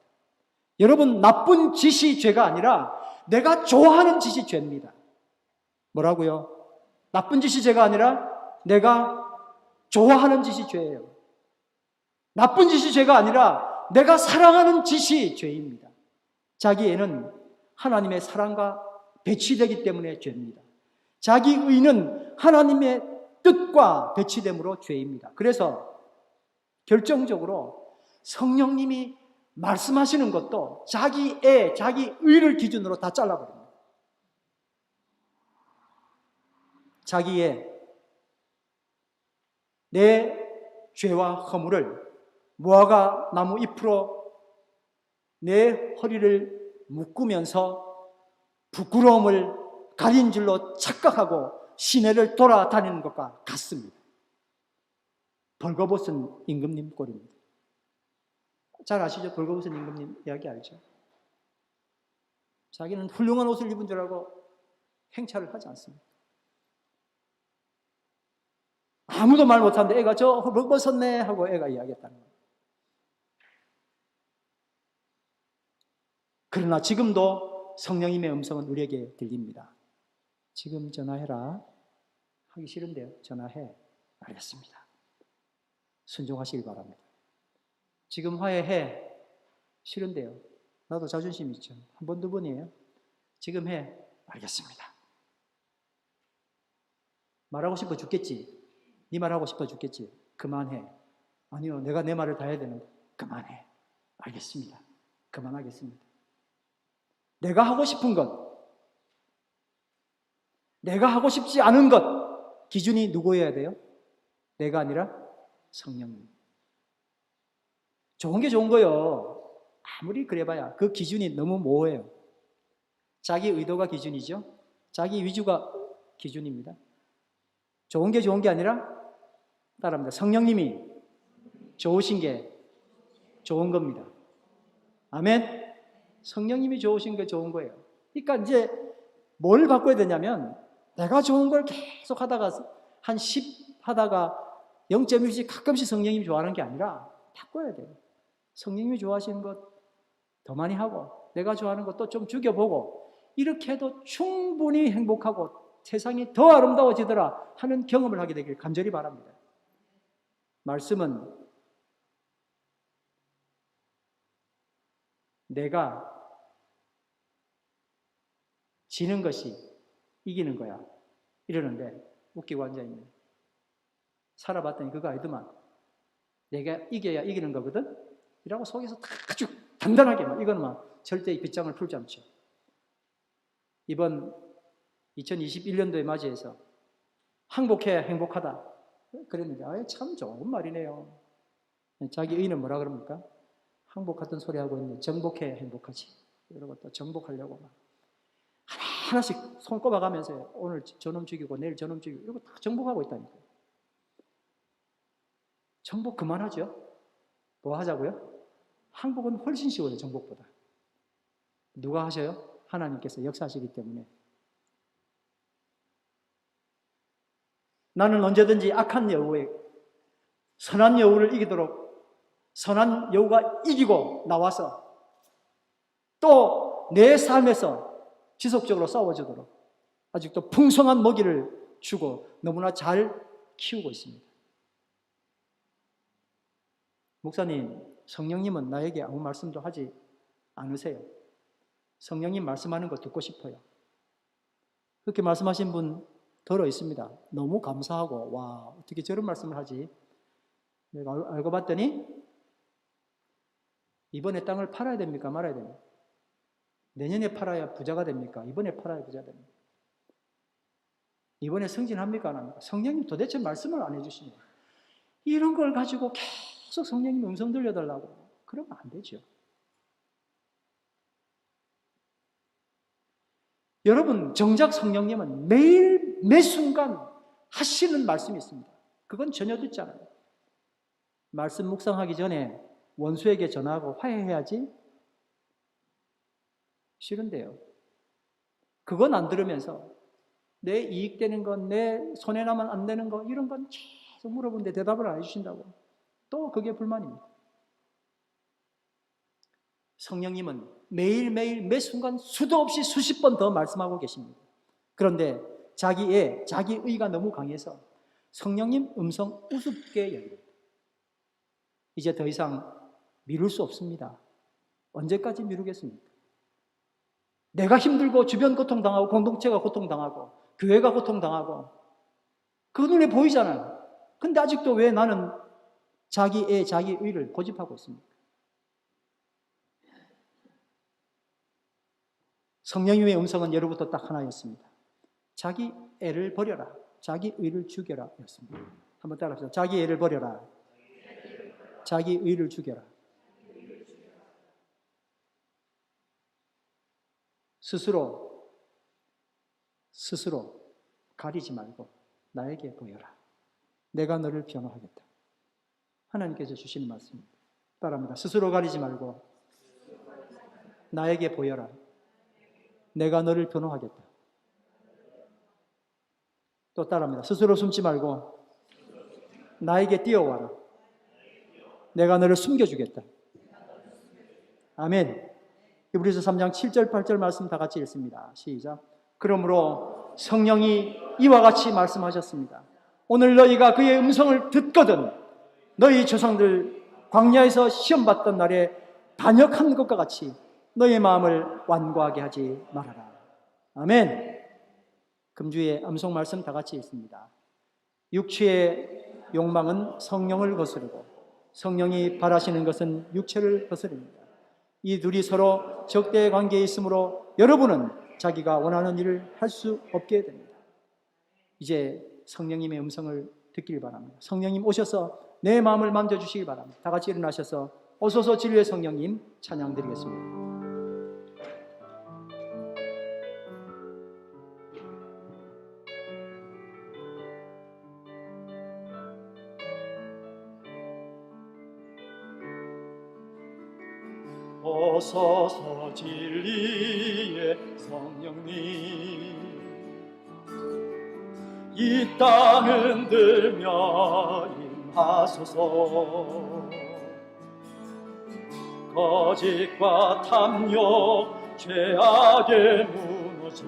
여러분, 나쁜 짓이 죄가 아니라 내가 좋아하는 짓이 죄입니다. 뭐라고요? 나쁜 짓이 죄가 아니라 내가 좋아하는 짓이 죄예요. 나쁜 짓이 죄가 아니라 내가 사랑하는 짓이 죄입니다. 자기 애는 하나님의 사랑과 배치되기 때문에 죄입니다. 자기 의는 하나님의 뜻과 배치됨으로 죄입니다. 그래서 결정적으로 성령님이 말씀하시는 것도 자기 애, 자기 의를 기준으로 다 잘라버립니다. 자기의 내 죄와 허물을 무화과 나무 잎으로 내 허리를 묶으면서 부끄러움을 가린 줄로 착각하고 시내를 돌아다니는 것과 같습니다. 벌거벗은 임금님 꼴입니다. 잘 아시죠? 벌거벗은 임금님 이야기 알죠? 자기는 훌륭한 옷을 입은 줄 알고 행차를 하지 않습니다. 아무도 말 못하는데 애가 저 벌벗었네 하고 애가 이야기했다는 거예요. 그러나 지금도 성령님의 음성은 우리에게 들립니다. 지금 전화해라. 하기 싫은데요. 전화해. 알겠습니다. 순종하시길 바랍니다. 지금 화해해. 싫은데요. 나도 자존심 있죠. 한 번, 두 번이에요. 지금 해. 알겠습니다. 말하고 싶어 죽겠지. 네 말하고 싶어 죽겠지. 그만해. 아니요. 내가 내 말을 다 해야 되는데. 그만해. 알겠습니다. 그만하겠습니다. 내가 하고 싶은 것, 내가 하고 싶지 않은 것, 기준이 누구여야 돼요? 내가 아니라 성령님. 좋은 게 좋은 거요. 아무리 그래봐야 그 기준이 너무 모호해요. 자기 의도가 기준이죠. 자기 위주가 기준입니다. 좋은 게 좋은 게 아니라 따라합니다. 성령님이 좋으신 게 좋은 겁니다. 아멘. 성령님이 좋으신 게 좋은 거예요. 그러니까 이제 뭘 바꿔야 되냐면 내가 좋은 걸 계속 하다가 한 10 하다가 0.1씩 가끔씩 성령님이 좋아하는 게 아니라 바꿔야 돼요. 성령님이 좋아하시는 것 더 많이 하고 내가 좋아하는 것도 좀 죽여보고 이렇게 해도 충분히 행복하고 세상이 더 아름다워지더라 하는 경험을 하게 되길 간절히 바랍니다. 말씀은 내가 지는 것이 이기는 거야 이러는데 웃기고 앉아있네. 살아봤더니 그거 아니더만 내가 이겨야 이기는 거거든 이라고 속에서 아주 단단하게 이거는 절대 이 빗장을 풀지 않죠. 이번 2021년도에 맞이해서 항복해야 행복하다 그랬는데 참 좋은 말이네요. 자기 의는 뭐라 그럽니까? 항복 같은 소리 하고 있는데 정복해야 행복하지. 이러고 또 정복하려고 막 하나씩 손 꼽아가면서 오늘 저놈 죽이고 내일 저놈 죽이고 이러고 다 정복하고 있다니까요. 정복 그만하죠. 뭐 하자고요? 항복은 훨씬 쉬워요. 정복보다. 누가 하셔요? 하나님께서 역사하시기 때문에 나는 언제든지 악한 여우에 선한 여우를 이기도록 선한 여우가 이기고 나와서 또 내 삶에서 지속적으로 싸워주도록 아직도 풍성한 먹이를 주고 너무나 잘 키우고 있습니다. 목사님, 성령님은 나에게 아무 말씀도 하지 않으세요. 성령님 말씀하는 거 듣고 싶어요. 그렇게 말씀하신 분 들어 있습니다. 너무 감사하고, 와, 어떻게 저런 말씀을 하지? 내가 알고 봤더니 이번에 땅을 팔아야 됩니까? 말아야 됩니까? 내년에 팔아야 부자가 됩니까? 이번에 팔아야 부자가 됩니까? 이번에 승진합니까? 안 합니까? 성령님 도대체 말씀을 안 해주십니다. 이런 걸 가지고 계속 성령님 음성 들려달라고 그러면 안 되죠. 여러분, 정작 성령님은 매일 매 순간 하시는 말씀이 있습니다. 그건 전혀 듣지 않아요. 말씀 묵상하기 전에 원수에게 전화하고 화해해야지? 싫은데요. 그건 안 들으면서 내 이익되는 건, 내 손해나면 안 되는 거, 이런 건 계속 물어보는데 대답을 안 해주신다고. 또 그게 불만입니다. 성령님은 매일매일 매 순간 수도 없이 수십 번 더 말씀하고 계십니다. 그런데 자기의가 너무 강해서 성령님 음성 우습게 여깁니다. 이제 더 이상 미룰 수 없습니다. 언제까지 미루겠습니까? 내가 힘들고 주변 고통당하고 공동체가 고통당하고 교회가 고통당하고 그 눈에 보이잖아요. 근데 아직도 왜 나는 자기의를 고집하고 있습니까? 성령님의 음성은 예로부터 딱 하나였습니다. 자기 애를 버려라. 자기 의를 죽여라. 였습니다. 한번 따라합시다. 자기 애를 버려라. 자기 의를 죽여라. 스스로 가리지 말고 나에게 보여라. 내가 너를 변호하겠다. 하나님께서 주시는 말씀입니다. 따라합니다. 스스로 가리지 말고 나에게 보여라. 내가 너를 변호하겠다. 또 따라합니다. 스스로 숨지 말고 나에게 뛰어와라. 내가 너를 숨겨주겠다. 아멘. 히브리서 3장 7절 8절 말씀 다 같이 읽습니다. 시작. 그러므로 성령이 이와 같이 말씀하셨습니다. 오늘 너희가 그의 음성을 듣거든 너희 조상들 광야에서 시험받던 날에 반역한 것과 같이 너희 마음을 완고하게 하지 말아라. 아멘. 금주의 암송 말씀 다 같이 읽습니다. 육체의 욕망은 성령을 거스르고 성령이 바라시는 것은 육체를 거스릅니다. 이 둘이 서로 적대 관계에 있으므로 여러분은 자기가 원하는 일을 할 수 없게 됩니다. 이제 성령님의 음성을 듣길 바랍니다. 성령님 오셔서 내 마음을 만져주시기 바랍니다. 다 같이 일어나셔서 오소서 진리의 성령님 찬양 드리겠습니다. 오소서 진리의 성령님 이 땅을 흔들며 임하소서. 거짓과 탐욕 죄악에 무너진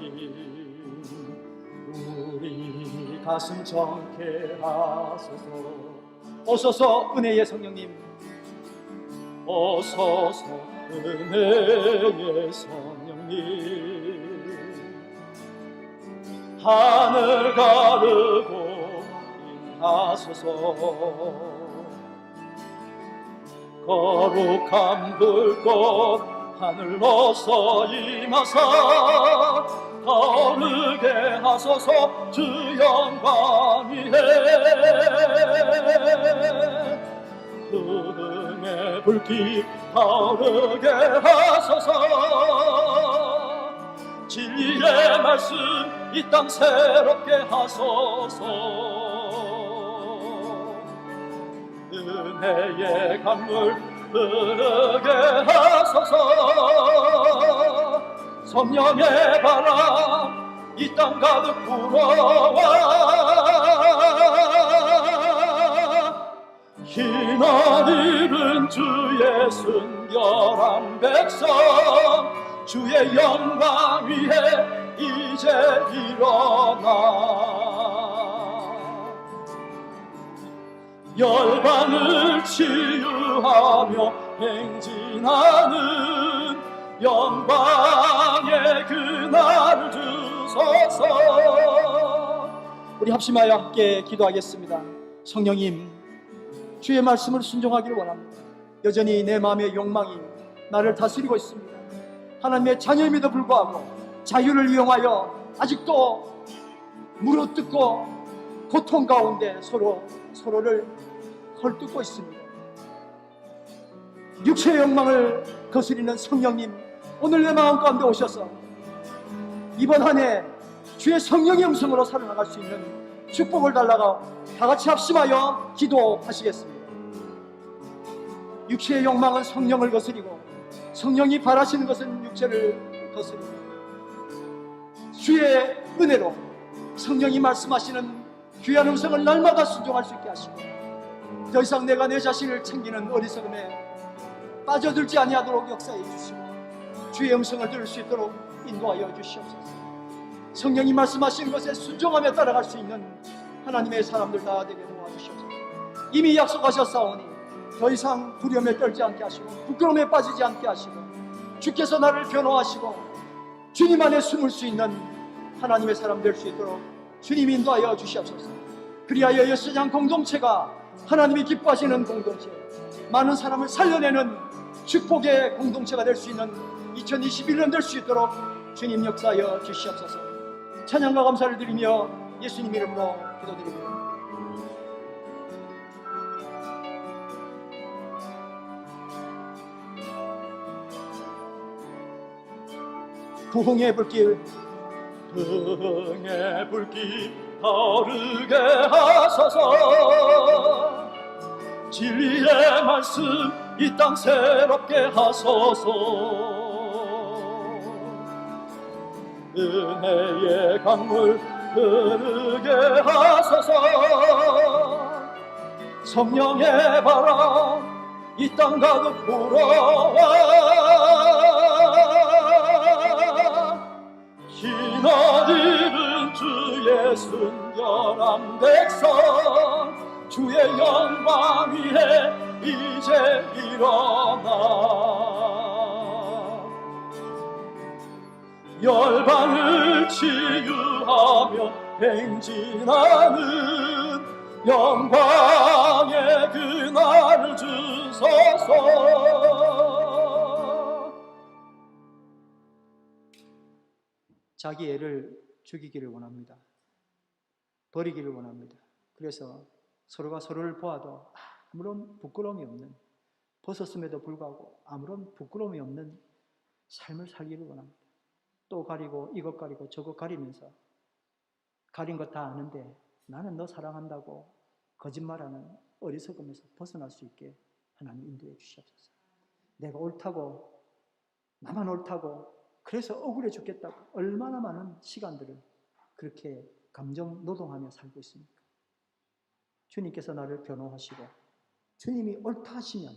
우리 가슴 정케 하소서. 오소서 은혜의 성령님 오소서 은혜의 성령님 하늘 가르고 임하소서. 거룩한 불꽃 하늘로서 임하사 거르게 하소서. 주 영광 위에 은혜의 불길 타오르게 하소서. 진리의 말씀 이 땅 새롭게 하소서. 은혜의 강물 흐르게 하소서. 성령의 바람 이 땅 가득 불어와 이른 주의 순결한 백성 주의 영광 위에 이제 일어나 열방을 치유하며 행진하는 영광의 그날을 주소서. 우리 합심하여 함께 기도하겠습니다. 성령님, 주의 말씀을 순종하기를 원합니다. 여전히 내 마음의 욕망이 나를 다스리고 있습니다. 하나님의 자녀임에도 불구하고 자유를 이용하여 아직도 물어뜯고 고통 가운데 서로를 헐뜯고 있습니다. 육체의 욕망을 거스리는 성령님, 오늘 내 마음 가운데 오셔서 이번 한 해 주의 성령의 음성으로 살아나갈 수 있는 축복을 달라가 다 같이 합심하여 기도하시겠습니다. 육체의 욕망은 성령을 거스리고 성령이 바라시는 것은 육체를 거스리고 주의 은혜로 성령이 말씀하시는 귀한 음성을 날마다 순종할 수 있게 하시고 더 이상 내가 내 자신을 챙기는 어리석음에 빠져들지 아니하도록 역사해 주시고 주의 음성을 들을 수 있도록 인도하여 주시옵소서. 성령이 말씀하시는 것에 순종하며 따라갈 수 있는 하나님의 사람들 다 되게 도와주시옵소서. 이미 약속하셨사오니 더 이상 두려움에 떨지 않게 하시고 부끄러움에 빠지지 않게 하시고 주께서 나를 변호하시고 주님 안에 숨을 수 있는 하나님의 사람 될 수 있도록 주님 인도하여 주시옵소서. 그리하여 예수장 공동체가 하나님이 기뻐하시는 공동체, 많은 사람을 살려내는 축복의 공동체가 될 수 있는 2021년 될 수 있도록 주님 역사하여 주시옵소서. 찬양과 감사를 드리며 예수님 이름으로 기도드립니다. 부흥의 불길 타오르게 하소서. 진리의 말씀 이 땅 새롭게 하소서. 은혜의 강물 흐르게 하소서. 성령의 바람 이 땅 가득 불어와 흰옷 입은 주의 순결한 백성 주의 영광 위에 이제 일어나 열방을 치유하며 행진하는 영광의 그날을 주소서. 자기 애를 죽이기를 원합니다. 버리기를 원합니다. 그래서 서로가 서로를 보아도 아무런 부끄러움이 없는, 벗었음에도 불구하고 아무런 부끄러움이 없는 삶을 살기를 원합니다. 또 가리고 이것 가리고 저것 가리면서 가린 것 다 아는데 나는 너 사랑한다고 거짓말하는 어리석음에서 벗어날 수 있게 하나님 인도해 주시옵소서. 내가 옳다고, 나만 옳다고, 그래서 억울해 죽겠다고 얼마나 많은 시간들을 그렇게 감정 노동하며 살고 있습니까? 주님께서 나를 변호하시고 주님이 옳다 하시면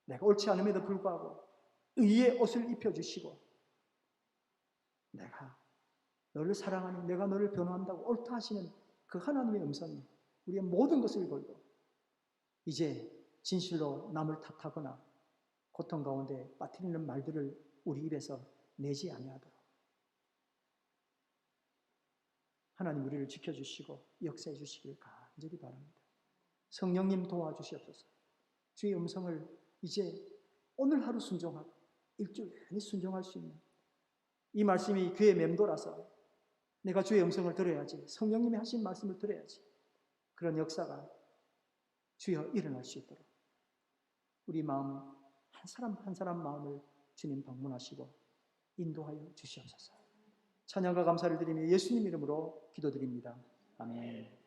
내가 옳지 않음에도 불구하고 의의 옷을 입혀주시고 내가 너를 사랑하니 내가 너를 변호한다고 옳다 하시는 그 하나님의 음성이 우리의 모든 것을 걸고 이제 진실로 남을 탓하거나 고통 가운데 빠뜨리는 말들을 우리 입에서 내지 아니하도록 하나님 우리를 지켜주시고 역사해 주시길 간절히 바랍니다. 성령님 도와주시옵소서. 주의 음성을 이제 오늘 하루 순종하고 일주일 내내 순종할 수 있는 이 말씀이 귀에 맴돌아서 내가 주의 음성을 들어야지, 성령님이 하신 말씀을 들어야지, 그런 역사가 주여 일어날 수 있도록 우리 마음 한 사람 한 사람 마음을 주님 방문하시고 인도하여 주시옵소서. 찬양과 감사를 드리며 예수님 이름으로 기도드립니다. 아멘.